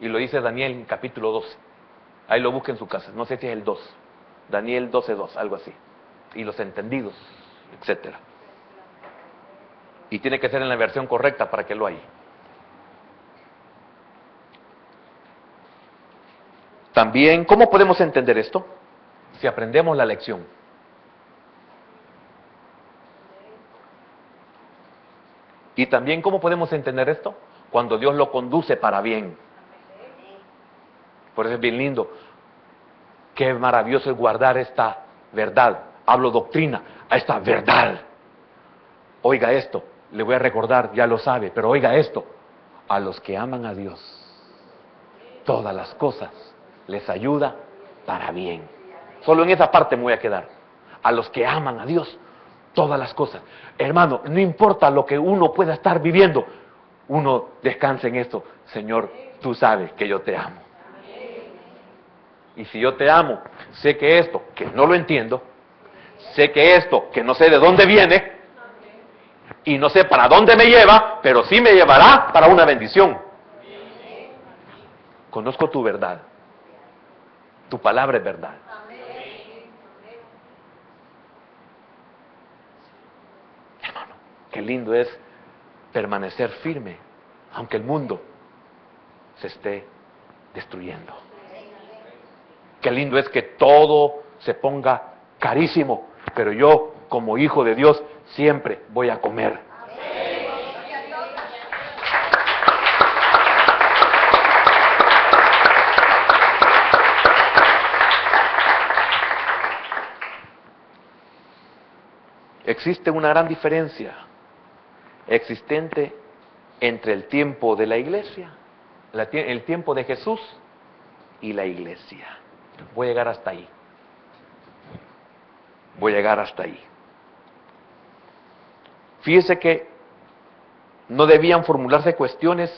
Y lo dice Daniel en capítulo 12. Ahí lo busca en su casa, no sé si es el 2. Daniel 12:2, algo así. Y los entendidos, etcétera. Y tiene que ser en la versión correcta para que lo haya. También, ¿cómo podemos entender esto? Si aprendemos la lección. Y también, ¿cómo podemos entender esto? Cuando Dios lo conduce para bien. Por eso es bien lindo. Qué maravilloso es guardar esta verdad. Hablo doctrina, a esta verdad. Oiga esto, le voy a recordar, ya lo sabe, pero oiga esto. A los que aman a Dios, todas las cosas les ayuda para bien. Solo en esa parte me voy a quedar. A los que aman a Dios, todas las cosas. Hermano, no importa lo que uno pueda estar viviendo, uno descansa en esto. Señor, tú sabes que yo te amo. Y si yo te amo, sé que esto, que no lo entiendo, sé que esto, que no sé de dónde viene, y no sé para dónde me lleva, pero sí me llevará para una bendición. Conozco tu verdad. Tu palabra es verdad. Hermano, qué lindo es permanecer firme, aunque el mundo se esté destruyendo. Qué lindo es que todo se ponga carísimo, pero yo, como hijo de Dios, siempre voy a comer. Existe una gran diferencia existente entre el tiempo de la iglesia, el tiempo de Jesús y la iglesia. Voy a llegar hasta ahí. Voy a llegar hasta ahí. Fíjese que no debían formularse cuestiones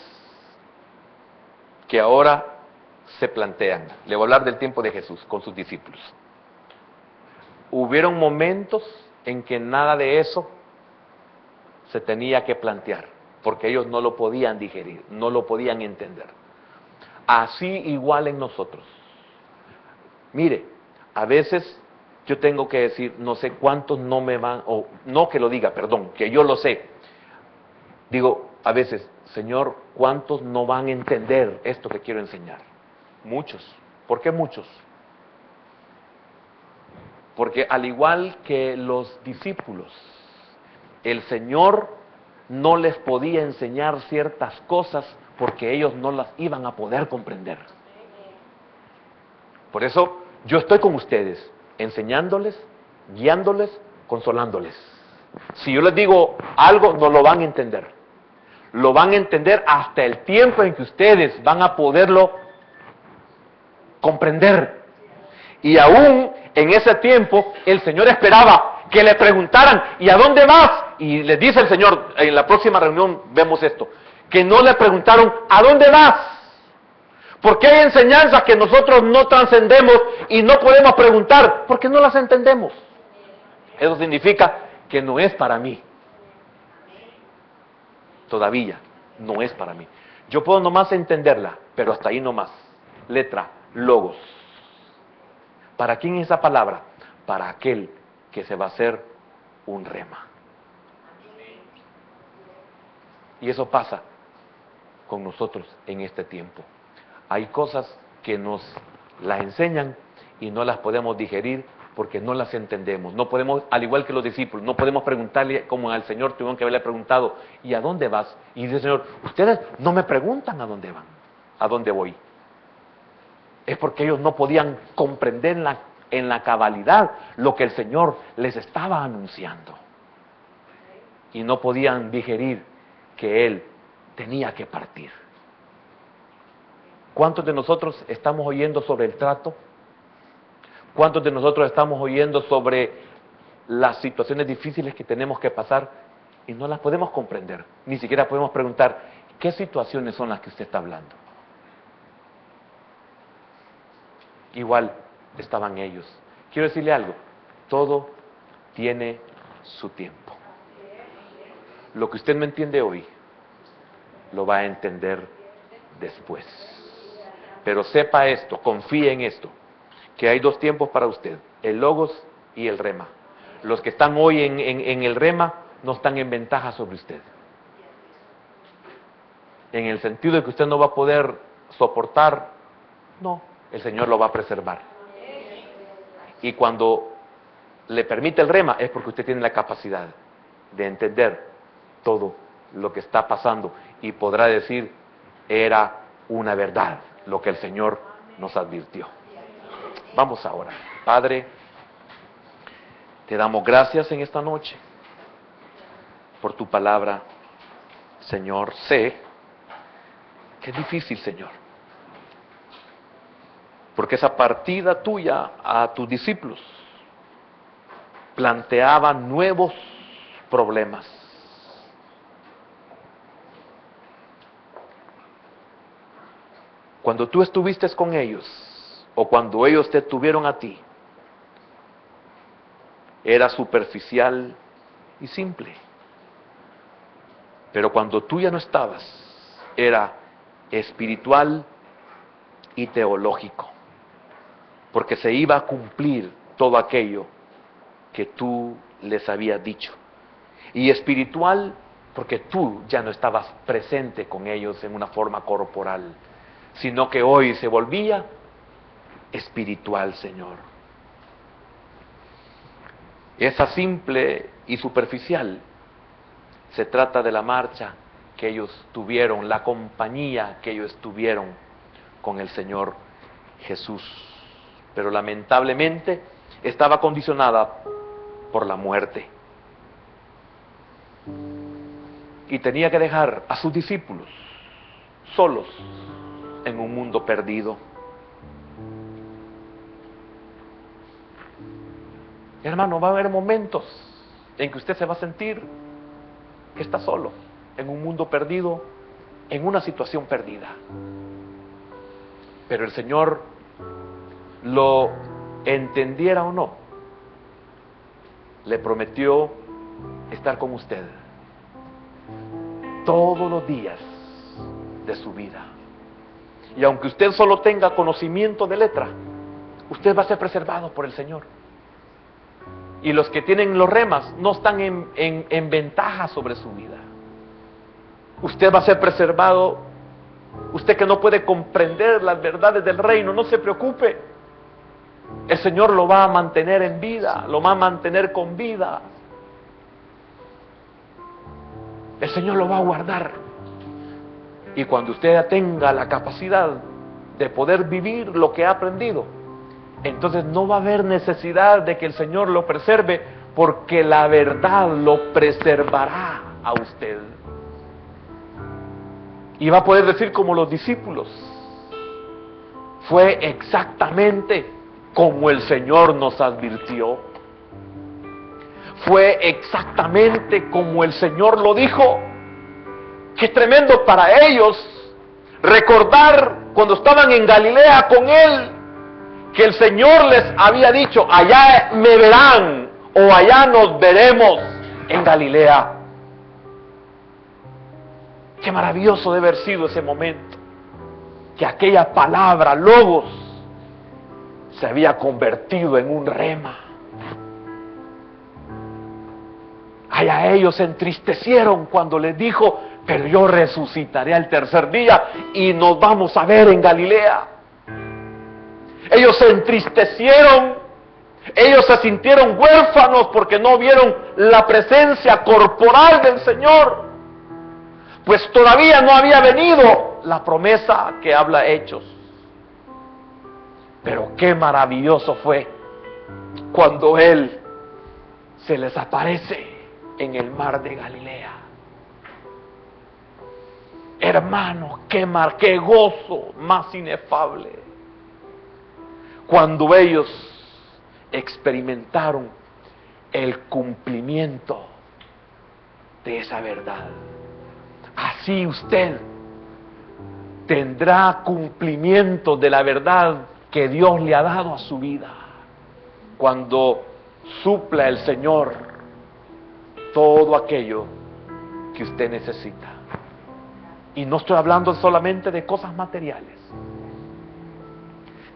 que ahora se plantean. Le voy a hablar del tiempo de Jesús con sus discípulos. Hubieron momentos en que nada de eso se tenía que plantear, porque ellos no lo podían digerir, no lo podían entender. así igual en nosotros. Mire, a veces yo tengo que decir, no sé cuántos no me van, o no que lo diga, perdón, que yo lo sé. Digo, a veces, Señor, ¿cuántos no van a entender esto que quiero enseñar? Muchos. ¿Por qué muchos? Porque al igual que los discípulos, el Señor no les podía enseñar ciertas cosas porque ellos no las iban a poder comprender. Por eso yo estoy con ustedes, enseñándoles, guiándoles, consolándoles. Si yo les digo algo, no lo van a entender. Lo van a entender hasta el tiempo en que ustedes van a poderlo comprender. Y aún en ese tiempo, el Señor esperaba que le preguntaran, ¿y a dónde vas? Y les dice el Señor, en la próxima reunión vemos esto, que no le preguntaron, ¿a dónde vas? Porque hay enseñanzas que nosotros no trascendemos y no podemos preguntar, porque no las entendemos. Eso significa que no es para mí. Todavía no es para mí. Yo puedo nomás entenderla, pero hasta ahí nomás. Letra, logos. ¿Para quién es esa palabra? Para aquel que se va a hacer un rema. Y eso pasa con nosotros en este tiempo. Hay cosas que nos las enseñan y no las podemos digerir porque no las entendemos. No podemos, al igual que los discípulos, no podemos preguntarle como al Señor tuvieron que haberle preguntado, ¿y a dónde vas? Y dice el Señor, ustedes no me preguntan a dónde van, a dónde voy. Es porque ellos no podían comprender en la cabalidad lo que el Señor les estaba anunciando. Y no podían digerir que Él tenía que partir. ¿Cuántos de nosotros estamos oyendo sobre el trato? ¿Cuántos de nosotros estamos oyendo sobre las situaciones difíciles que tenemos que pasar y no las podemos comprender? Ni siquiera podemos preguntar, ¿qué situaciones son las que usted está hablando? Igual estaban ellos. Quiero decirle algo, todo tiene su tiempo. Lo que usted no entiende hoy, lo va a entender después. Pero sepa esto, confíe en esto, que hay dos tiempos para usted, el logos y el rema. Los que están hoy en el rema no están en ventaja sobre usted. En el sentido de que usted no va a poder soportar, no, el Señor lo va a preservar. Y cuando le permite el rema es porque usted tiene la capacidad de entender todo lo que está pasando y podrá decir, era una verdad lo que el Señor nos advirtió. Vamos ahora. Padre, te damos gracias en esta noche por tu palabra, Señor. Sé que es difícil, Señor, porque esa partida tuya a tus discípulos planteaba nuevos problemas. Cuando tú estuviste con ellos, o cuando ellos te tuvieron a ti, era superficial y simple. Pero cuando tú ya no estabas, era espiritual y teológico. Porque se iba a cumplir todo aquello que tú les habías dicho. Y espiritual porque tú ya no estabas presente con ellos en una forma corporal, sino que hoy se volvía espiritual, Señor. Esa simple y superficial se trata de la marcha que ellos tuvieron, la compañía que ellos tuvieron con el Señor Jesús. Pero lamentablemente estaba condicionada por la muerte. Y tenía que dejar a sus discípulos solos en un mundo perdido. Hermano, va a haber momentos en que usted se va a sentir que está solo, en un mundo perdido, en una situación perdida. Pero el Señor, lo entendiera o no, le prometió estar con usted todos los días de su vida. Y aunque usted solo tenga conocimiento de letra, usted va a ser preservado por el Señor. Y los que tienen los remas no están en ventaja sobre su vida. Usted va a ser preservado. Usted que no puede comprender las verdades del reino, no se preocupe. El Señor lo va a mantener en vida, lo va a mantener con vida. El Señor lo va a guardar. Y cuando usted tenga la capacidad de poder vivir lo que ha aprendido, entonces no va a haber necesidad de que el Señor lo preserve, porque la verdad lo preservará a usted. Y va a poder decir como los discípulos: fue exactamente como el Señor nos advirtió. Fue exactamente como el Señor lo dijo. Qué tremendo para ellos recordar cuando estaban en Galilea con Él, que el Señor les había dicho: allá me verán, o allá nos veremos en Galilea. Qué maravilloso debe haber sido ese momento, que aquella palabra, logos, se había convertido en un rema. Allá ellos se entristecieron cuando les dijo: pero yo resucitaré al tercer día y nos vamos a ver en Galilea. Ellos se entristecieron, ellos se sintieron huérfanos porque no vieron la presencia corporal del Señor, pues todavía no había venido la promesa que habla Hechos. Pero qué maravilloso fue cuando Él se les aparece en el mar de Galilea. Hermano, qué gozo más inefable cuando ellos experimentaron el cumplimiento de esa verdad. Así usted tendrá cumplimiento de la verdad que Dios le ha dado a su vida cuando supla el Señor todo aquello que usted necesita. Y no estoy hablando solamente de cosas materiales.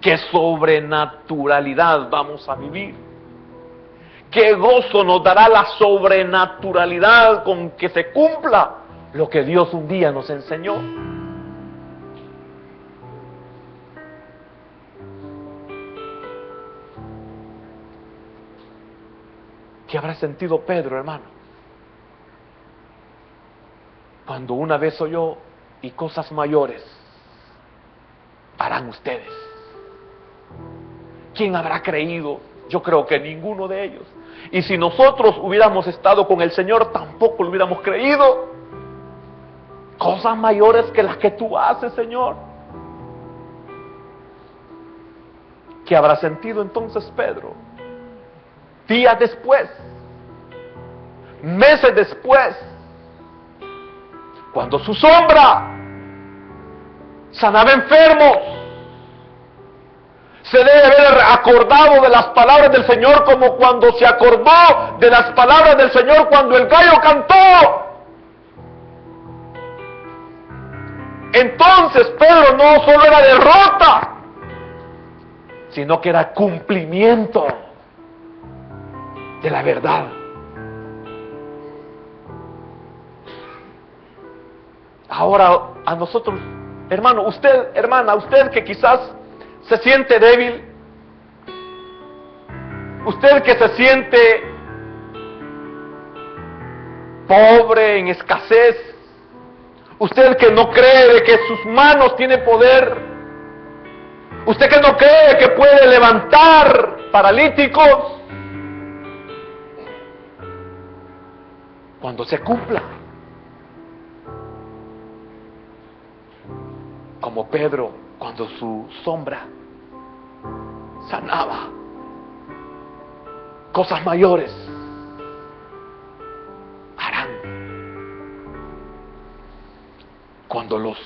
Qué sobrenaturalidad vamos a vivir. Qué gozo nos dará la sobrenaturalidad con que se cumpla lo que Dios un día nos enseñó. ¿Qué habrá sentido Pedro, hermano, cuando una vez oyó: y cosas mayores harán ustedes? ¿Quién habrá creído? Yo creo que ninguno de ellos. Y si nosotros hubiéramos estado con el Señor, tampoco lo hubiéramos creído. Cosas mayores que las que tú haces, Señor. ¿Qué habrá sentido entonces Pedro? Días después, meses después, cuando su sombra sanaba enfermos, se debe haber acordado de las palabras del Señor como cuando se acordó de las palabras del Señor cuando el gallo cantó. Entonces Pedro no solo era derrota, sino que era cumplimiento de la verdad. Ahora a nosotros, hermano, usted, hermana, usted que quizás se siente débil, usted que se siente pobre, en escasez, usted que no cree de que sus manos tienen poder, usted que no cree que puede levantar paralíticos, cuando se cumpla, como Pedro, cuando su sombra sanaba, cosas mayores harán. Cuando los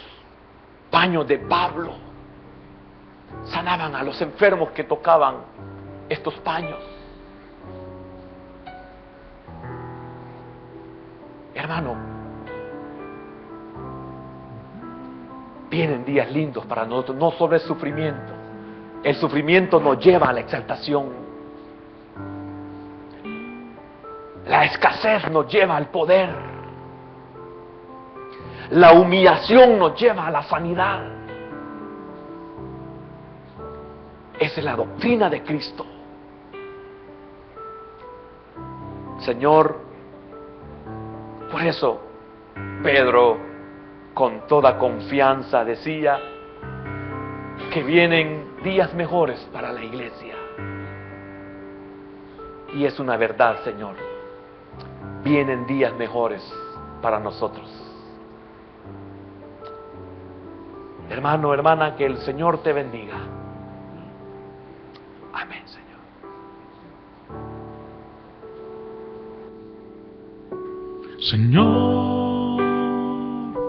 paños de Pablo sanaban a los enfermos que tocaban estos paños, hermano, Vienen días lindos para nosotros, no solo el sufrimiento. El sufrimiento nos lleva a la exaltación. La escasez nos lleva al poder. La humillación nos lleva a la sanidad. Esa es la doctrina de Cristo. Señor, por eso Pedro con toda confianza decía que vienen días mejores para la iglesia. Y es una verdad, Señor. Vienen días mejores para nosotros. Hermano, hermana, que el Señor te bendiga. Amén, Señor. Señor.